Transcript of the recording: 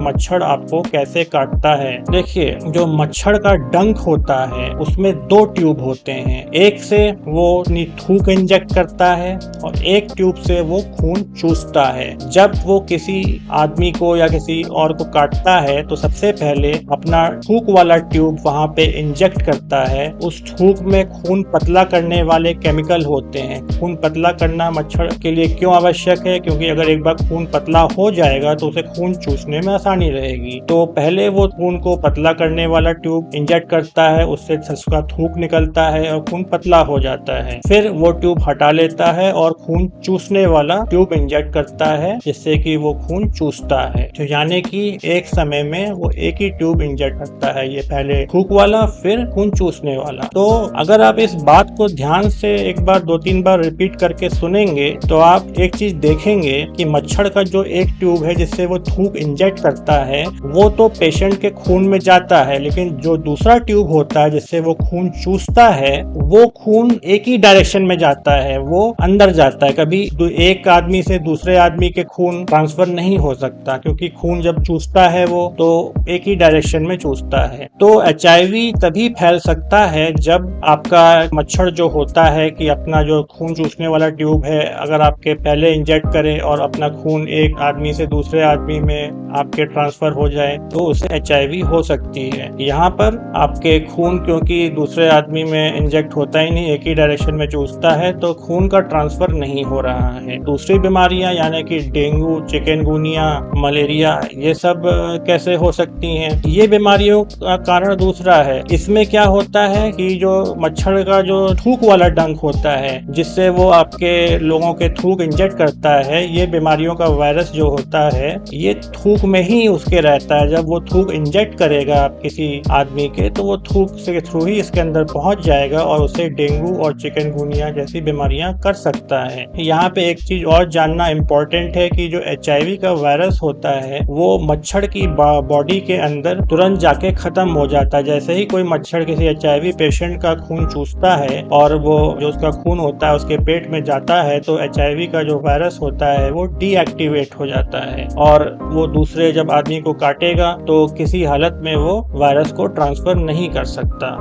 मच्छर आपको कैसे काटता है। देखिए, जो मच्छर का डंक होता है उसमें 2 ट्यूब होते हैं। एक से वो अपनी थूक इंजेक्ट करता है और एक ट्यूब से वो खून चूसता है। जब वो किसी आदमी को या किसी और को काटता है तो सबसे पहले अपना थूक वाला ट्यूब वहां पे इंजेक्ट करता है। उस थूक में खून पतला करने वाले केमिकल होते हैं। खून पतला करना मच्छर के लिए क्यों आवश्यक है? क्योंकि अगर एक बार खून पतला हो जाएगा तो उसे खून चूसने में आसानी रहेगी। तो पहले वो खून को पतला करने वाला ट्यूब इंजेक्ट करता है, उससे उसका थूक निकलता है और खून पतला हो जाता है। फिर वो ट्यूब हटा लेता है और खून चूसने वाला ट्यूब इंजेक्ट करता है, जिससे कि वो खून चूसता है। तो यानी कि एक समय में वो एक ही ट्यूब इंजेक्ट करता है, ये पहले थूक वाला फिर खून चूसने वाला। तो अगर आप इस बात को ध्यान से एक बार 2-3 बार रिपीट करके सुनेंगे तो आप एक चीज देखेंगे कि मच्छर का जो एक ट्यूब है जिससे वो थूक इंजेक्ट करता है वो तो पेशेंट के खून में जाता है, लेकिन जो दूसरा ट्यूब होता है जिससे वो खून चूसता है वो खून एक ही डायरेक्शन में जाता है, वो अंदर जाता है। कभी एक आदमी से दूसरे आदमी के खून ट्रांसफर नहीं हो सकता, क्योंकि खून जब चूसता है वो तो एक ही डायरेक्शन में चूसता है। तो HIV तभी फैल सकता है जब आपका मच्छर जो होता है कि अपना जो खून चूसने वाला ट्यूब है अगर आपके पहले इंजेक्ट करे और अपना खून एक आदमी से दूसरे आदमी में आपके ट्रांसफर हो जाए तो उसे HIV हो सकती है। यहाँ पर आपके खून क्योंकि दूसरे आदमी में इंजेक्ट होता ही नहीं, एक ही डायरेक्शन में चूसता है, तो खून का ट्रांसफर नहीं हो रहा है। दूसरी बीमारियां यानी कि डेंगू, चिकनगुनिया, मलेरिया, ये सब कैसे हो सकती हैं? ये बीमारियों का कारण दूसरा है। इसमें क्या होता है कि जो मच्छर का जो थूक वाला डंक होता है जिससे वो आपके लोगों के थूक इंजेक्ट करता है, ये बीमारियों का वायरस जो होता है ये थूक में ही उसके रहता है। जब वो थूक इंजेक्ट करेगा आप किसी आदमी के तो वो थूक के थ्रू ही इसके अंदर पहुंच जाएगा और उसे डेंगू और चिकनगुनिया जैसी बीमारियां कर सकता है। यहाँ पे एक चीज और जानना इम्पोर्टेंट है कि जो HIV का वायरस होता है वो मच्छर की बॉडी के अंदर तुरंत जाके खत्म हो जाता है। जैसे ही कोई मच्छर किसी HIV पेशेंट का खून चूसता है और वो जो उसका खून होता है उसके पेट में जाता है तो HIV का जो वायरस होता है वो डीएक्टिवेट हो जाता है और वो दूसरे जब आदमी को काटेगा तो किसी हालत में वो वायरस को ट्रांसफर नहीं कर सकता।